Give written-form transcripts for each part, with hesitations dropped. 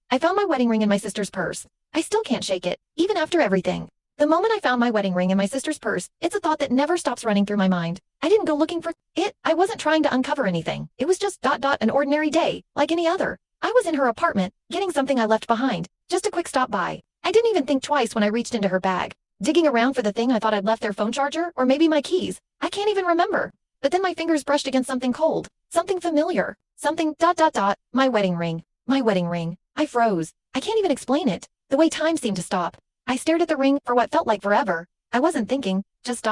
I found my wedding ring in my sister's purse. I still can't shake it, even after everything. The moment I found my wedding ring in my sister's purse, it's a thought that never stops running through my mind. I didn't go looking for it. I wasn't trying to uncover anything. It was just an ordinary day, like any other. I was in her apartment, getting something I left behind. Just a quick stop by. I didn't even think twice when I reached into her bag, digging around for the thing I thought I'd left, their phone charger, or maybe my keys. I can't even remember. But then my fingers brushed against something cold, something familiar, something my wedding ring. My wedding ring. I froze. I can't even explain it. The way time seemed to stop. I stared at the ring for what felt like forever. I wasn't thinking, just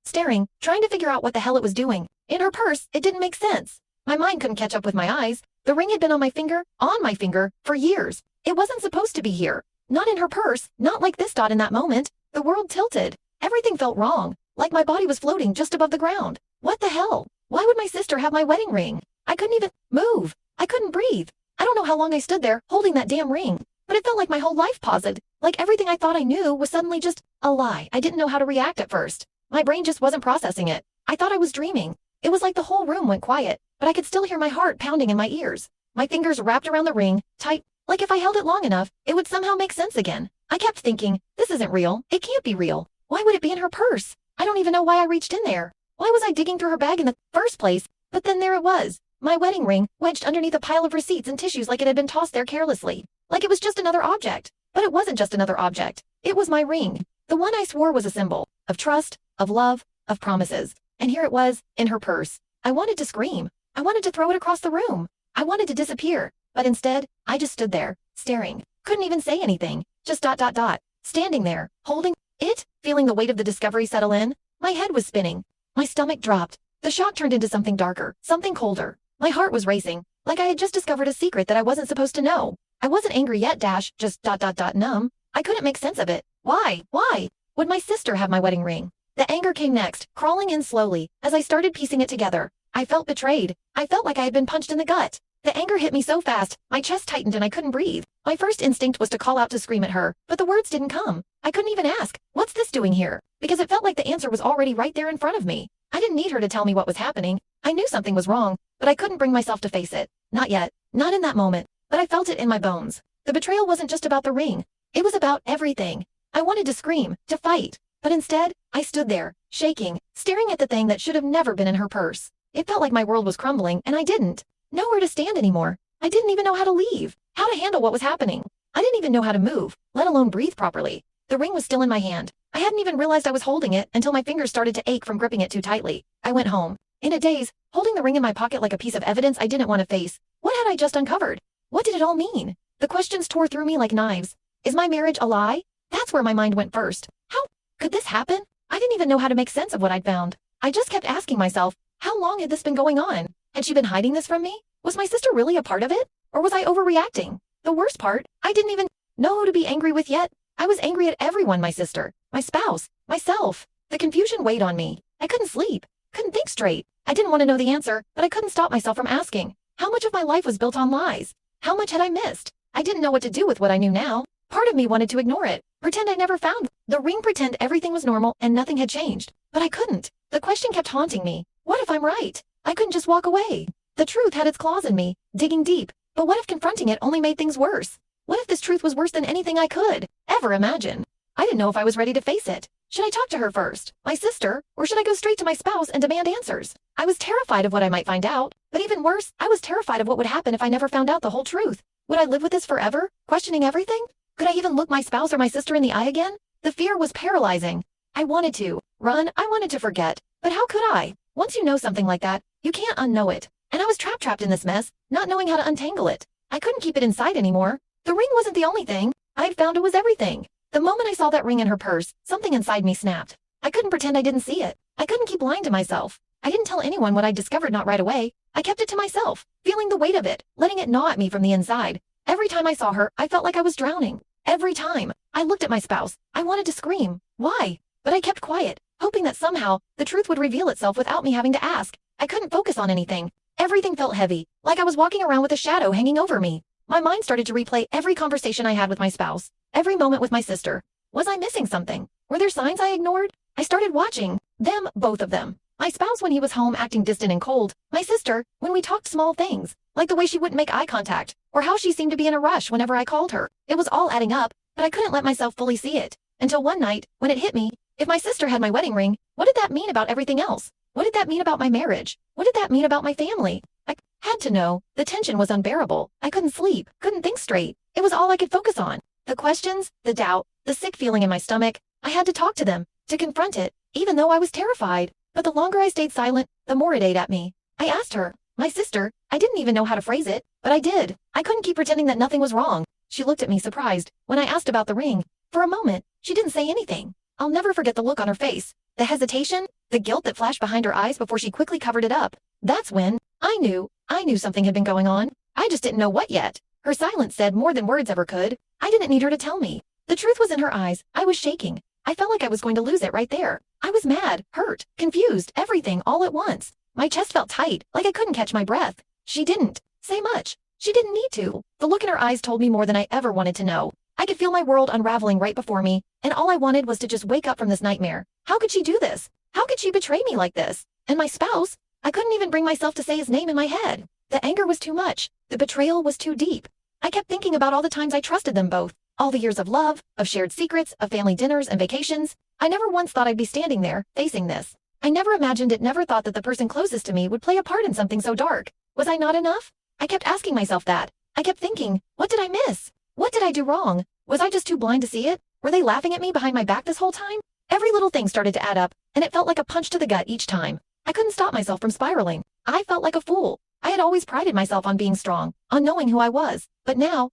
staring, trying to figure out what the hell it was doing. In her purse, it didn't make sense. My mind couldn't catch up with my eyes. The ring had been on my finger, for years. It wasn't supposed to be here. Not in her purse, not like this in that moment. The world tilted. Everything felt wrong, like my body was floating just above the ground. What the hell? Why would my sister have my wedding ring? I couldn't even move. I couldn't breathe. I don't know how long I stood there, holding that damn ring. But it felt like my whole life paused. Like everything I thought I knew was suddenly just a lie. I didn't know how to react at first. My brain just wasn't processing it. I thought I was dreaming. It was like the whole room went quiet, but I could still hear my heart pounding in my ears. My fingers wrapped around the ring, tight, like if I held it long enough, it would somehow make sense again. I kept thinking, this isn't real. It can't be real. Why would it be in her purse? I don't even know why I reached in there. Why was I digging through her bag in the first place? But then there it was. My wedding ring, wedged underneath a pile of receipts and tissues like it had been tossed there carelessly. Like it was just another object. But it wasn't just another object. It was my ring. The one I swore was a symbol of trust, of love, of promises. And here it was, in her purse. I wanted to scream. I wanted to throw it across the room. I wanted to disappear. But instead, I just stood there, staring. Couldn't even say anything. Just standing there, holding it, feeling the weight of the discovery settle in. My head was spinning. My stomach dropped. The shock turned into something darker, something colder. My heart was racing, like I had just discovered a secret that I wasn't supposed to know. I wasn't angry yet, just numb. I couldn't make sense of it. Why would my sister have my wedding ring? The anger came next, crawling in slowly, as I started piecing it together. I felt betrayed. I felt like I had been punched in the gut. The anger hit me so fast, my chest tightened and I couldn't breathe. My first instinct was to call out to scream at her, but the words didn't come. I couldn't even ask, what's this doing here? Because it felt like the answer was already right there in front of me. I didn't need her to tell me what was happening. I knew something was wrong, but I couldn't bring myself to face it. Not yet. Not in that moment. But I felt it in my bones. The betrayal wasn't just about the ring. It was about everything. I wanted to scream, to fight. But instead, I stood there, shaking, staring at the thing that should have never been in her purse. It felt like my world was crumbling, and I didn't. Nowhere to stand anymore. I didn't even know how to leave, how to handle what was happening. I didn't even know how to move, let alone breathe properly. The ring was still in my hand. I hadn't even realized I was holding it until my fingers started to ache from gripping it too tightly. I went home. In a daze, holding the ring in my pocket like a piece of evidence I didn't want to face. What had I just uncovered? What did it all mean? The questions tore through me like knives. Is my marriage a lie? That's where my mind went first. How could this happen? I didn't even know how to make sense of what I'd found. I just kept asking myself, how long had this been going on? Had she been hiding this from me? Was my sister really a part of it? Or was I overreacting? The worst part, I didn't even know who to be angry with yet. I was angry at everyone, my sister, my spouse, myself. The confusion weighed on me. I couldn't sleep, couldn't think straight. I didn't want to know the answer, but I couldn't stop myself from asking. How much of my life was built on lies? How much had I missed? I didn't know what to do with what I knew now. Part of me wanted to ignore it, pretend I never found the ring, pretend everything was normal and nothing had changed. But I couldn't. The question kept haunting me. What if I'm right? I couldn't just walk away. The truth had its claws in me, digging deep. But what if confronting it only made things worse? What if this truth was worse than anything I could ever imagine? I didn't know if I was ready to face it. Should I talk to her first, my sister, or should I go straight to my spouse and demand answers? I was terrified of what I might find out, but even worse, I was terrified of what would happen if I never found out the whole truth. Would I live with this forever, questioning everything? Could I even look my spouse or my sister in the eye again? The fear was paralyzing. I wanted to run, I wanted to forget, but how could I? Once you know something like that, you can't unknow it. And I was trapped in this mess, not knowing how to untangle it. I couldn't keep it inside anymore. The ring wasn't the only thing. I'd found it was everything. The moment I saw that ring in her purse, something inside me snapped. I couldn't pretend I didn't see it. I couldn't keep lying to myself. I didn't tell anyone what I'd discovered, not right away. I kept it to myself, feeling the weight of it, letting it gnaw at me from the inside. Every time I saw her, I felt like I was drowning. Every time I looked at my spouse, I wanted to scream. Why? But I kept quiet, hoping that somehow the truth would reveal itself without me having to ask. I couldn't focus on anything. Everything felt heavy, like I was walking around with a shadow hanging over me. My mind started to replay every conversation I had with my spouse, every moment with my sister. Was I missing something? Were there signs I ignored? I started watching them, both of them. My spouse when he was home acting distant and cold. My sister, when we talked small things, like the way she wouldn't make eye contact, or how she seemed to be in a rush whenever I called her. It was all adding up, but I couldn't let myself fully see it. Until one night, when it hit me, if my sister had my wedding ring, what did that mean about everything else? What did that mean about my marriage? What did that mean about my family? I had to know. The tension was unbearable. I couldn't sleep, couldn't think straight. It was all I could focus on. The questions, the doubt, the sick feeling in my stomach. I had to talk to them, to confront it, even though I was terrified. But the longer I stayed silent, the more it ate at me. I asked her, my sister, I didn't even know how to phrase it, but I did. I couldn't keep pretending that nothing was wrong. She looked at me surprised when I asked about the ring. For a moment, she didn't say anything. I'll never forget the look on her face, the hesitation, the guilt that flashed behind her eyes before she quickly covered it up. That's when I knew something had been going on. I just didn't know what yet. Her silence said more than words ever could. I didn't need her to tell me. The truth was in her eyes. I was shaking. I felt like I was going to lose it right there. I was mad, hurt, confused, everything all at once. My chest felt tight, like I couldn't catch my breath. She didn't say much. She didn't need to. The look in her eyes told me more than I ever wanted to know. I could feel my world unraveling right before me, and all I wanted was to just wake up from this nightmare. How could she do this? How could she betray me like this? And my spouse? I couldn't even bring myself to say his name in my head. The anger was too much. The betrayal was too deep. I kept thinking about all the times I trusted them both. All the years of love, of shared secrets, of family dinners and vacations. I never once thought I'd be standing there, facing this. I never imagined it, never thought that the person closest to me would play a part in something so dark. Was I not enough? I kept asking myself that. I kept thinking, what did I miss? What did I do wrong? Was I just too blind to see it? Were they laughing at me behind my back this whole time? Every little thing started to add up, and it felt like a punch to the gut each time. I couldn't stop myself from spiraling. I felt like a fool. I had always prided myself on being strong, on knowing who I was. But now,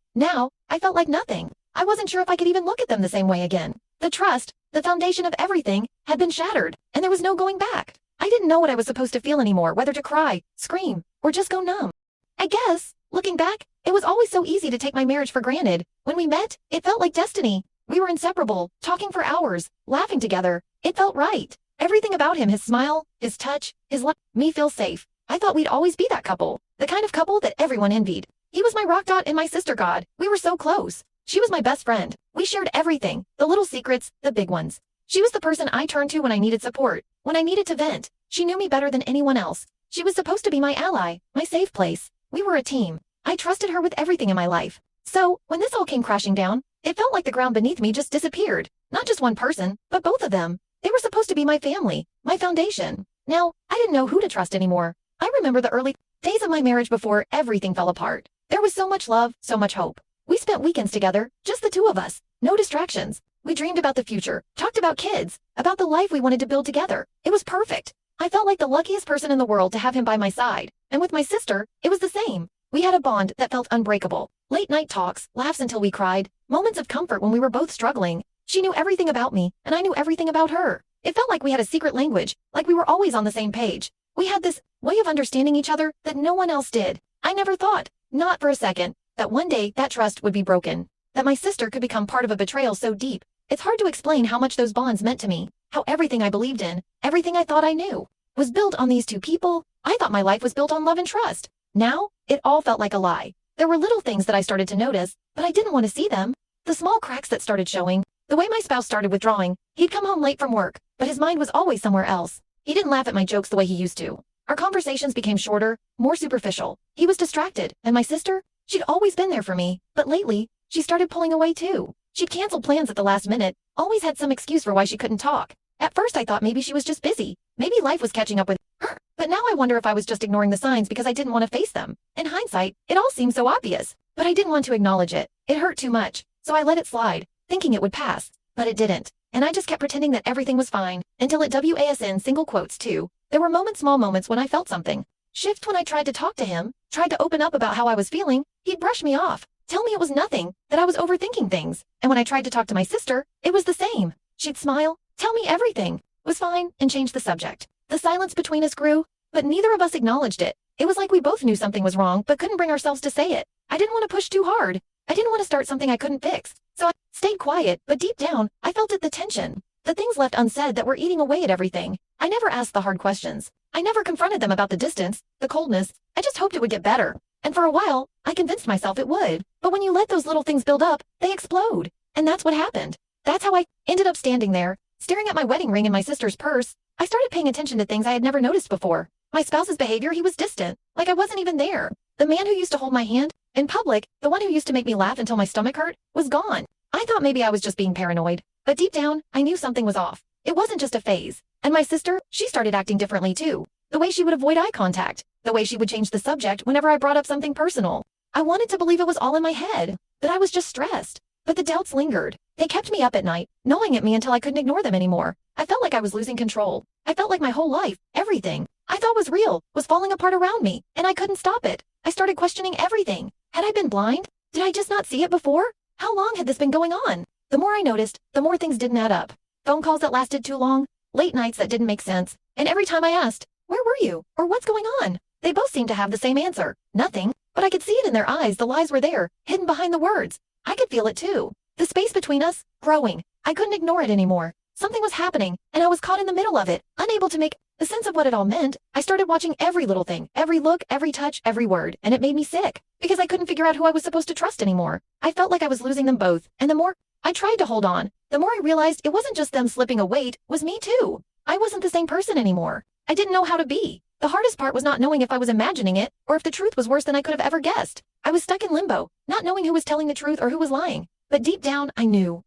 I felt like nothing. I wasn't sure if I could even look at them the same way again. The trust, the foundation of everything, had been shattered, and there was no going back. I didn't know what I was supposed to feel anymore, whether to cry, scream, or just go numb. I guess, looking back, it was always so easy to take my marriage for granted. When we met, it felt like destiny. We were inseparable, talking for hours, laughing together. It felt right. Everything about him, his smile, his touch, his love, me feel safe. I thought we'd always be that couple, the kind of couple that everyone envied. He was my rock dot and my sister god. We were so close. She was my best friend. We shared everything, the little secrets, the big ones. She was the person I turned to when I needed support, when I needed to vent. She knew me better than anyone else. She was supposed to be my ally, my safe place. We were a team. I trusted her with everything in my life. So, when this all came crashing down, it felt like the ground beneath me just disappeared. Not just one person, but both of them. They were supposed to be my family, my foundation. Now, I didn't know who to trust anymore. I remember the early days of my marriage before everything fell apart. There was so much love, so much hope. We spent weekends together, just the two of us. No distractions. We dreamed about the future, talked about kids, about the life we wanted to build together. It was perfect. I felt like the luckiest person in the world to have him by my side. And with my sister, it was the same. We had a bond that felt unbreakable. Late night talks, laughs until we cried, moments of comfort when we were both struggling. She knew everything about me, and I knew everything about her. It felt like we had a secret language, like we were always on the same page. We had this way of understanding each other that no one else did. I never thought, not for a second, that one day that trust would be broken, that my sister could become part of a betrayal so deep. It's hard to explain how much those bonds meant to me, how everything I believed in, everything I thought I knew, was built on these two people. I thought my life was built on love and trust. Now, it all felt like a lie. There were little things that I started to notice, but I didn't want to see them. The small cracks that started showing, the way my spouse started withdrawing. He'd come home late from work, but his mind was always somewhere else. He didn't laugh at my jokes the way he used to. Our conversations became shorter, more superficial. He was distracted, and my sister? She'd always been there for me, but lately, she started pulling away too. She'd canceled plans at the last minute, always had some excuse for why she couldn't talk. At first I thought maybe she was just busy. Maybe life was catching up with her. But now I wonder if I was just ignoring the signs because I didn't want to face them. In hindsight, it all seemed so obvious. But I didn't want to acknowledge it. It hurt too much. So I let it slide, thinking it would pass. But it didn't. And I just kept pretending that everything was fine, until at WASN single quotes too. There were small moments when I felt something. Shift when I tried to talk to him, tried to open up about how I was feeling, he'd brush me off, tell me it was nothing, that I was overthinking things. And when I tried to talk to my sister, it was the same. She'd smile, tell me everything was fine, and change the subject. The silence between us grew, but neither of us acknowledged it. It was like we both knew something was wrong, but couldn't bring ourselves to say it. I didn't want to push too hard. I didn't want to start something I couldn't fix. So I stayed quiet, but deep down, I felt the tension. The things left unsaid that were eating away at everything. I never asked the hard questions. I never confronted them about the distance, the coldness. I just hoped it would get better. And for a while, I convinced myself it would. But when you let those little things build up, they explode. And that's what happened. That's how I ended up standing there, staring at my wedding ring and my sister's purse. I started paying attention to things I had never noticed before. My spouse's behavior, he was distant, like I wasn't even there. The man who used to hold my hand in public, the one who used to make me laugh until my stomach hurt, was gone. I thought maybe I was just being paranoid, but deep down, I knew something was off. It wasn't just a phase. And my sister, she started acting differently too. The way she would avoid eye contact, the way she would change the subject whenever I brought up something personal. I wanted to believe it was all in my head, that I was just stressed. But the doubts lingered. They kept me up at night, gnawing at me until I couldn't ignore them anymore. I felt like I was losing control. I felt like my whole life, everything I thought was real, was falling apart around me, and I couldn't stop it. I started questioning everything. Had I been blind? Did I just not see it before? How long had this been going on? The more I noticed, the more things didn't add up. Phone calls that lasted too long, late nights that didn't make sense, and every time I asked, "Where were you?" or "What's going on?" they both seemed to have the same answer, "Nothing." But I could see it in their eyes, the lies were there, hidden behind the words. I could feel it too. The space between us, growing. I couldn't ignore it anymore. Something was happening, and I was caught in the middle of it, unable to make the sense of what it all meant. I started watching every little thing, every look, every touch, every word, and it made me sick, because I couldn't figure out who I was supposed to trust anymore. I felt like I was losing them both, and the more I tried to hold on, the more I realized it wasn't just them slipping away, it was me too. I wasn't the same person anymore. I didn't know how to be. The hardest part was not knowing if I was imagining it, or if the truth was worse than I could have ever guessed. I was stuck in limbo, not knowing who was telling the truth or who was lying. But deep down, I knew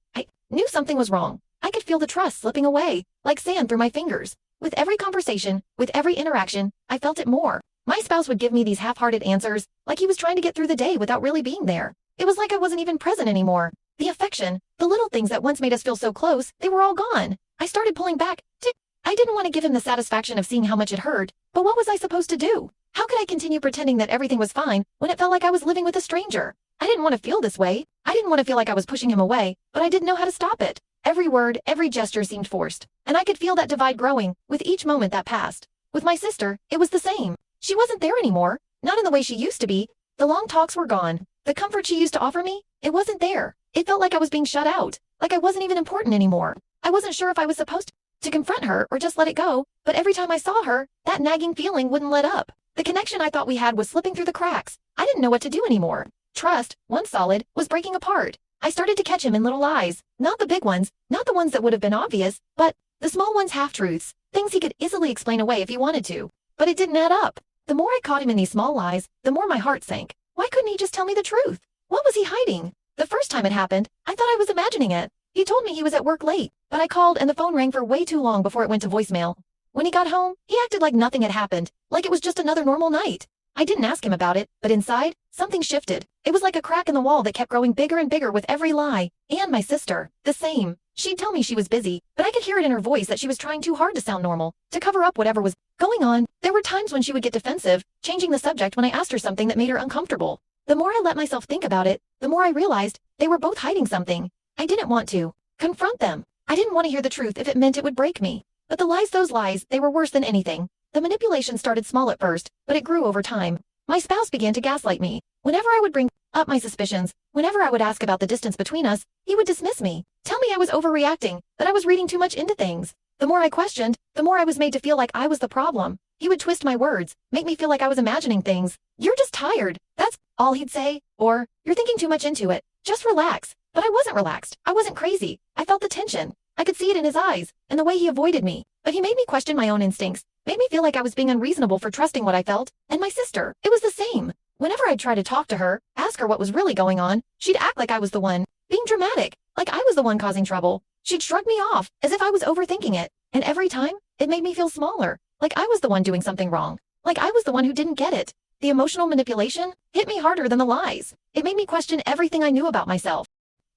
something was wrong. I could feel the trust slipping away, like sand through my fingers. With every conversation, with every interaction, I felt it more. My spouse would give me these half-hearted answers, like he was trying to get through the day without really being there. It was like I wasn't even present anymore. The affection, the little things that once made us feel so close, they were all gone. I started pulling back. I didn't want to give him the satisfaction of seeing how much it hurt, but what was I supposed to do? How could I continue pretending that everything was fine when it felt like I was living with a stranger? I didn't want to feel this way. I didn't want to feel like I was pushing him away, but I didn't know how to stop it. Every word, every gesture seemed forced, and I could feel that divide growing with each moment that passed. With my sister, it was the same. She wasn't there anymore, not in the way she used to be. The long talks were gone. The comfort she used to offer me, it wasn't there. It felt like I was being shut out, like I wasn't even important anymore. I wasn't sure if I was supposed to confront her or just let it go, but every time I saw her, that nagging feeling wouldn't let up. The connection I thought we had was slipping through the cracks. I didn't know what to do anymore. Trust, once solid, was breaking apart. I started to catch him in little lies, not the big ones, not the ones that would have been obvious, but the small ones, half-truths, things he could easily explain away if he wanted to. But it didn't add up. The more I caught him in these small lies, the more my heart sank. Why couldn't he just tell me the truth? What was he hiding? The first time it happened, I thought I was imagining it. He told me he was at work late, but I called and the phone rang for way too long before it went to voicemail. When he got home, he acted like nothing had happened, like it was just another normal night. I didn't ask him about it, but inside, something shifted. It was like a crack in the wall that kept growing bigger and bigger with every lie. And my sister, the same. She'd tell me she was busy, but I could hear it in her voice that she was trying too hard to sound normal, to cover up whatever was going on. There were times when she would get defensive, changing the subject when I asked her something that made her uncomfortable. The more I let myself think about it, the more I realized they were both hiding something. I didn't want to confront them. I didn't want to hear the truth if it meant it would break me. But the lies, those lies, they were worse than anything. The manipulation started small at first, but it grew over time. My spouse began to gaslight me. Whenever I would bring up my suspicions, whenever I would ask about the distance between us, he would dismiss me, tell me I was overreacting, that I was reading too much into things. The more I questioned, the more I was made to feel like I was the problem. He would twist my words, make me feel like I was imagining things. "You're just tired." That's all he'd say. Or, "You're thinking too much into it. Just relax." But I wasn't relaxed. I wasn't crazy. I felt the tension. I could see it in his eyes, and the way he avoided me. But he made me question my own instincts, made me feel like I was being unreasonable for trusting what I felt. And my sister, it was the same. Whenever I'd try to talk to her, ask her what was really going on, she'd act like I was the one being dramatic, like I was the one causing trouble. She'd shrug me off, as if I was overthinking it. And every time, it made me feel smaller, like I was the one doing something wrong, like I was the one who didn't get it. The emotional manipulation hit me harder than the lies. It made me question everything I knew about myself.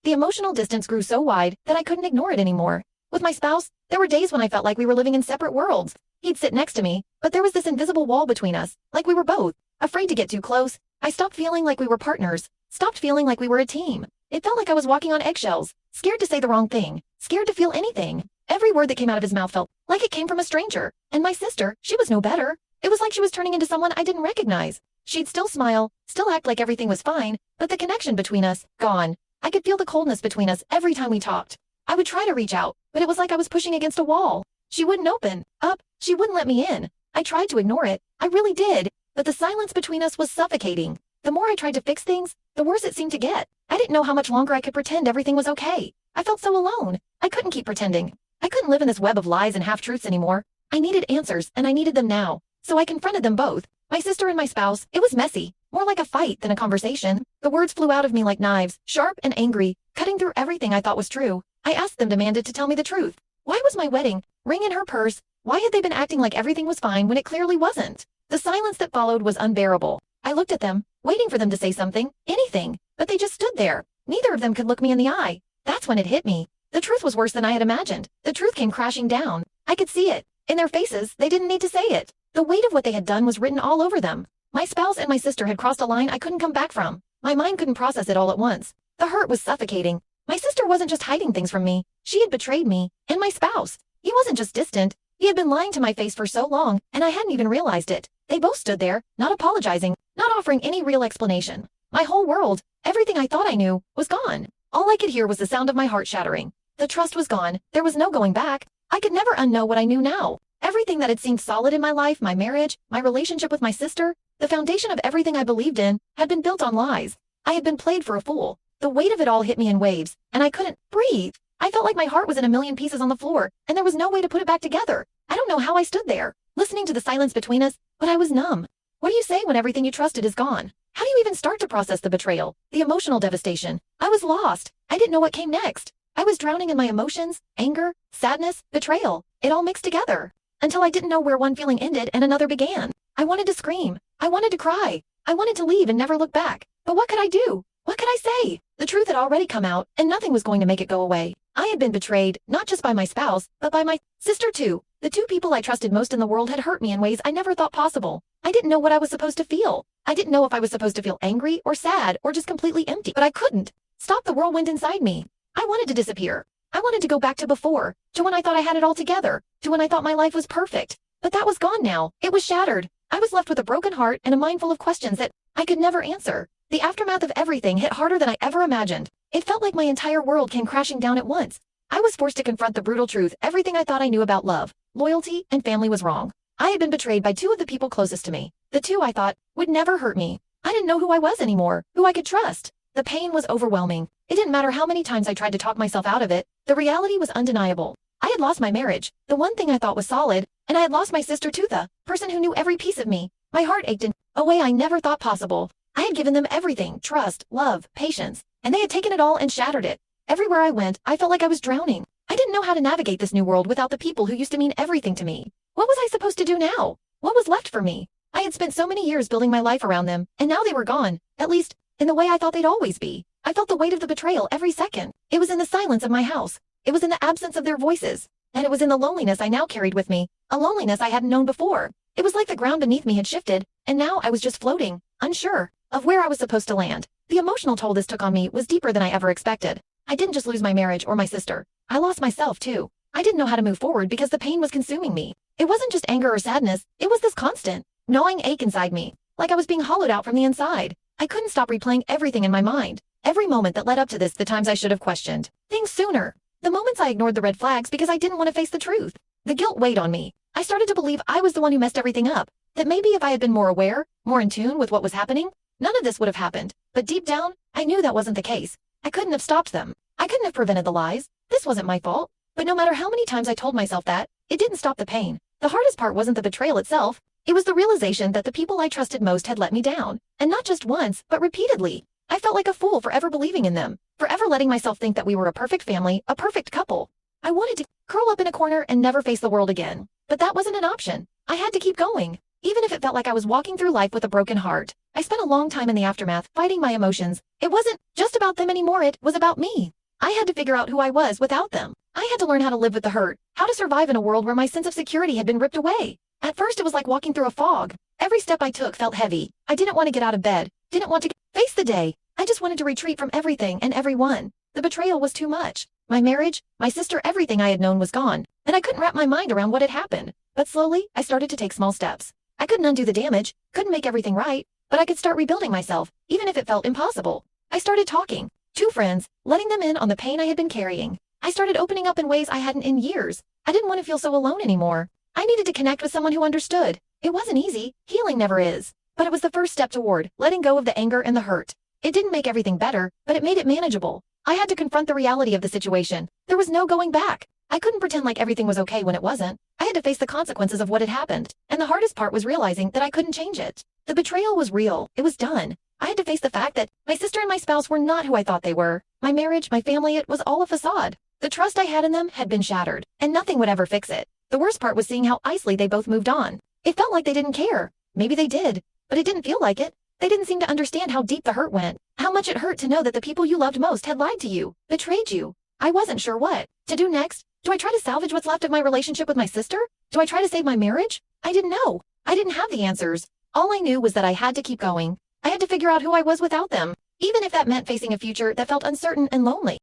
The emotional distance grew so wide that I couldn't ignore it anymore. With my spouse, there were days when I felt like we were living in separate worlds. He'd sit next to me, but there was this invisible wall between us, like we were both afraid to get too close. I stopped feeling like we were partners, stopped feeling like we were a team. It felt like I was walking on eggshells, scared to say the wrong thing, scared to feel anything. Every word that came out of his mouth felt like it came from a stranger. And my sister, she was no better. It was like she was turning into someone I didn't recognize. She'd still smile, still act like everything was fine, but the connection between us, gone. I could feel the coldness between us every time we talked. I would try to reach out, but it was like I was pushing against a wall. She wouldn't open up. She wouldn't let me in. I tried to ignore it. I really did. But the silence between us was suffocating. The more I tried to fix things, the worse it seemed to get. I didn't know how much longer I could pretend everything was okay. I felt so alone. I couldn't keep pretending. I couldn't live in this web of lies and half-truths anymore. I needed answers, and I needed them now. So I confronted them both. My sister and my spouse. It was messy. more like a fight than a conversation. The words flew out of me like knives, sharp and angry, cutting through everything I thought was true. I asked them, demanded to tell me the truth. Why was my wedding ring in her purse? Why had they been acting like everything was fine when it clearly wasn't? The silence that followed was unbearable. I looked at them, waiting for them to say something, anything, but they just stood there. Neither of them could look me in the eye. That's when it hit me. The truth was worse than I had imagined. The truth came crashing down. I could see it. In their faces, they didn't need to say it. The weight of what they had done was written all over them. My spouse and my sister had crossed a line I couldn't come back from. My mind couldn't process it all at once. The hurt was suffocating. My sister wasn't just hiding things from me. She had betrayed me, and my spouse. He wasn't just distant. He had been lying to my face for so long, and I hadn't even realized it. They both stood there, not apologizing, not offering any real explanation. My whole world, everything I thought I knew, was gone. All I could hear was the sound of my heart shattering. The trust was gone. There was no going back. I could never unknow what I knew now. Everything that had seemed solid in my life, my marriage, my relationship with my sister, the foundation of everything I believed in, had been built on lies. I had been played for a fool. The weight of it all hit me in waves, and I couldn't breathe. I felt like my heart was in a million pieces on the floor, and there was no way to put it back together. I don't know how I stood there, listening to the silence between us, but I was numb. What do you say when everything you trusted is gone? How do you even start to process the betrayal, the emotional devastation? I was lost. I didn't know what came next. I was drowning in my emotions, anger, sadness, betrayal. It all mixed together. Until I didn't know where one feeling ended and another began. I wanted to scream. I wanted to cry. I wanted to leave and never look back. But what could I do? What could I say? The truth had already come out, and nothing was going to make it go away. I had been betrayed, not just by my spouse, but by my sister too. The two people I trusted most in the world had hurt me in ways I never thought possible. I didn't know what I was supposed to feel. I didn't know if I was supposed to feel angry or sad or just completely empty. But I couldn't stop the whirlwind inside me. I wanted to disappear. I wanted to go back to before, to when I thought I had it all together, to when I thought my life was perfect. But that was gone now. It was shattered. I was left with a broken heart and a mind full of questions that I could never answer. The aftermath of everything hit harder than I ever imagined. It felt like my entire world came crashing down at once. I was forced to confront the brutal truth. Everything I thought I knew about love, loyalty, and family was wrong. I had been betrayed by two of the people closest to me. The two I thought would never hurt me. I didn't know who I was anymore, who I could trust. The pain was overwhelming. It didn't matter how many times I tried to talk myself out of it. The reality was undeniable. I had lost my marriage, the one thing I thought was solid, and I had lost my sister too, the person who knew every piece of me. My heart ached in a way I never thought possible. I had given them everything, trust, love, patience, and they had taken it all and shattered it. Everywhere I went, I felt like I was drowning. I didn't know how to navigate this new world without the people who used to mean everything to me. What was I supposed to do now? What was left for me? I had spent so many years building my life around them, and now they were gone, at least in the way I thought they'd always be. I felt the weight of the betrayal every second. It was in the silence of my house. It was in the absence of their voices. And it was in the loneliness I now carried with me, a loneliness I hadn't known before. It was like the ground beneath me had shifted, and now I was just floating, unsure of where I was supposed to land. The emotional toll this took on me was deeper than I ever expected. I didn't just lose my marriage or my sister. I lost myself too. I didn't know how to move forward because the pain was consuming me. It wasn't just anger or sadness. It was this constant, gnawing ache inside me, like I was being hollowed out from the inside. I couldn't stop replaying everything in my mind. Every moment that led up to this, the times I should have questioned things sooner. The moments I ignored the red flags because I didn't want to face the truth. The guilt weighed on me. I started to believe I was the one who messed everything up. That maybe if I had been more aware, more in tune with what was happening, none of this would have happened. But deep down, I knew that wasn't the case. I couldn't have stopped them. I couldn't have prevented the lies. This wasn't my fault. But no matter how many times I told myself that, it didn't stop the pain. The hardest part wasn't the betrayal itself. It was the realization that the people I trusted most had let me down. And not just once, but repeatedly. I felt like a fool for ever believing in them, for ever letting myself think that we were a perfect family, a perfect couple. I wanted to curl up in a corner and never face the world again. But that wasn't an option. I had to keep going, even if it felt like I was walking through life with a broken heart. I spent a long time in the aftermath fighting my emotions. It wasn't just about them anymore, it was about me. I had to figure out who I was without them. I had to learn how to live with the hurt, how to survive in a world where my sense of security had been ripped away. At first it was like walking through a fog. Every step I took felt heavy. I didn't want to get out of bed, didn't want to face the day. I just wanted to retreat from everything and everyone. The betrayal was too much. My marriage, my sister, everything I had known was gone, and I couldn't wrap my mind around what had happened. But slowly, I started to take small steps. I couldn't undo the damage, couldn't make everything right, but I could start rebuilding myself, even if it felt impossible. I started talking to friends, letting them in on the pain I had been carrying. I started opening up in ways I hadn't in years. I didn't want to feel so alone anymore. I needed to connect with someone who understood. It wasn't easy. Healing never is. But it was the first step toward letting go of the anger and the hurt. It didn't make everything better, but it made it manageable. I had to confront the reality of the situation. There was no going back. I couldn't pretend like everything was okay when it wasn't. I had to face the consequences of what had happened. And the hardest part was realizing that I couldn't change it. The betrayal was real. It was done. I had to face the fact that my sister and my spouse were not who I thought they were. My marriage, my family, it was all a facade. The trust I had in them had been shattered, and nothing would ever fix it. The worst part was seeing how icily they both moved on. It felt like they didn't care. Maybe they did, but it didn't feel like it. They didn't seem to understand how deep the hurt went, how much it hurt to know that the people you loved most had lied to you, betrayed you. I wasn't sure what to do next. Do I try to salvage what's left of my relationship with my sister? Do I try to save my marriage? I didn't know. I didn't have the answers. All I knew was that I had to keep going. I had to figure out who I was without them, even if that meant facing a future that felt uncertain and lonely.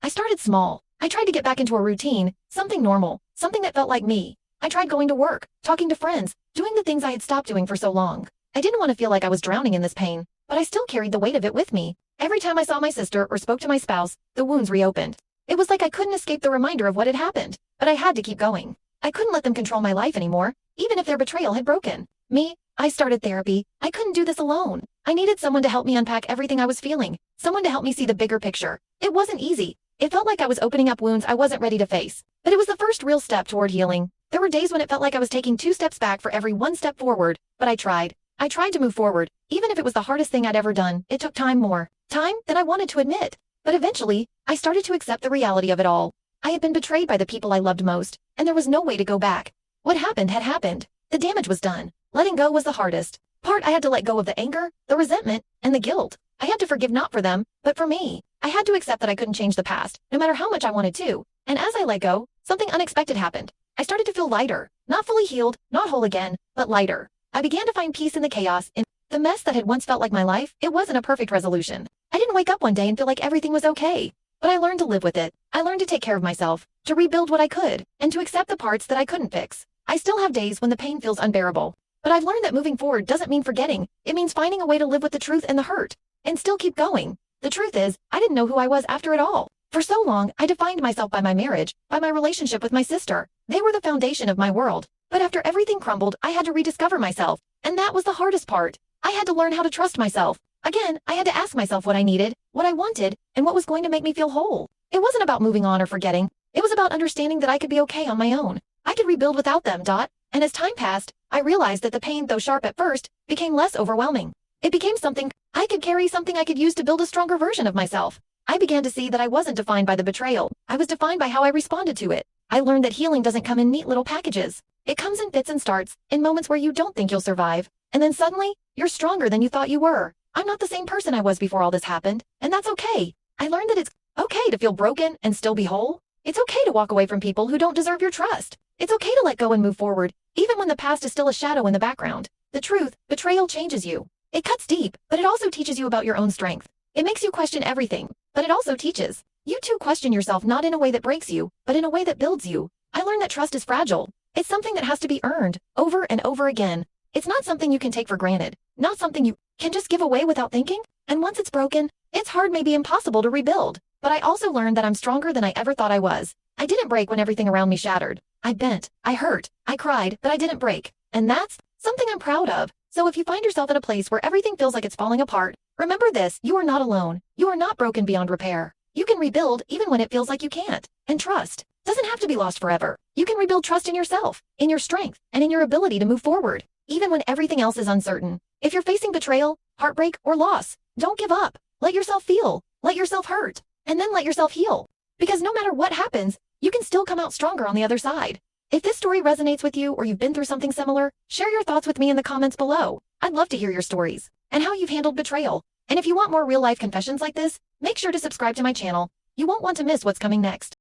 I started small. I tried to get back into a routine, something normal, something that felt like me. I tried going to work, talking to friends, doing the things I had stopped doing for so long. I didn't want to feel like I was drowning in this pain, but I still carried the weight of it with me. Every time I saw my sister or spoke to my spouse, the wounds reopened. It was like I couldn't escape the reminder of what had happened, but I had to keep going. I couldn't let them control my life anymore, even if their betrayal had broken me. I started therapy. I couldn't do this alone. I needed someone to help me unpack everything I was feeling, someone to help me see the bigger picture. It wasn't easy. It felt like I was opening up wounds I wasn't ready to face, but it was the first real step toward healing. There were days when it felt like I was taking 2 steps back for every 1 step forward, but I tried. I tried to move forward, even if it was the hardest thing I'd ever done. It took time, more time than I wanted to admit. But eventually, I started to accept the reality of it all. I had been betrayed by the people I loved most, and there was no way to go back. What happened had happened. The damage was done. Letting go was the hardest part. I had to let go of the anger, the resentment, and the guilt. I had to forgive not for them, but for me. I had to accept that I couldn't change the past, no matter how much I wanted to. And as I let go, something unexpected happened. I started to feel lighter, not fully healed, not whole again, but lighter. I began to find peace in the chaos, in the mess that had once felt like my life. It wasn't a perfect resolution. I didn't wake up one day and feel like everything was okay. But I learned to live with it. I learned to take care of myself, to rebuild what I could, and to accept the parts that I couldn't fix. I still have days when the pain feels unbearable. But I've learned that moving forward doesn't mean forgetting. It means finding a way to live with the truth and the hurt, and still keep going. The truth is, I didn't know who I was after it all. For so long, I defined myself by my marriage, by my relationship with my sister. They were the foundation of my world. But after everything crumbled, I had to rediscover myself. And that was the hardest part. I had to learn how to trust myself. Again, I had to ask myself what I needed, what I wanted, and what was going to make me feel whole. It wasn't about moving on or forgetting. It was about understanding that I could be okay on my own. I could rebuild without them. And as time passed, I realized that the pain, though sharp at first, became less overwhelming. It became something I could carry, something I could use to build a stronger version of myself. I began to see that I wasn't defined by the betrayal. I was defined by how I responded to it. I learned that healing doesn't come in neat little packages. It comes in fits and starts, in moments where you don't think you'll survive. And then suddenly, you're stronger than you thought you were. I'm not the same person I was before all this happened, and that's okay. I learned that it's okay to feel broken and still be whole. It's okay to walk away from people who don't deserve your trust. It's okay to let go and move forward, even when the past is still a shadow in the background. The truth, betrayal changes you. It cuts deep, but it also teaches you about your own strength. It makes you question everything, but it also teaches you to question yourself, not in a way that breaks you, but in a way that builds you. I learned that trust is fragile. It's something that has to be earned, over and over again. It's not something you can take for granted, not something you can just give away without thinking. And once it's broken, it's hard, maybe impossible to rebuild. But I also learned that I'm stronger than I ever thought I was. I didn't break when everything around me shattered. I bent, I hurt, I cried, but I didn't break. And that's something I'm proud of. So if you find yourself at a place where everything feels like it's falling apart, remember this: you are not alone. You are not broken beyond repair. You can rebuild even when it feels like you can't. And trust doesn't have to be lost forever. You can rebuild trust in yourself, in your strength, and in your ability to move forward, even when everything else is uncertain. If you're facing betrayal, heartbreak, or loss, don't give up. Let yourself feel, let yourself hurt, and then let yourself heal. Because no matter what happens, you can still come out stronger on the other side. If this story resonates with you, or you've been through something similar, share your thoughts with me in the comments below. I'd love to hear your stories and how you've handled betrayal. And if you want more real-life confessions like this, make sure to subscribe to my channel. You won't want to miss what's coming next.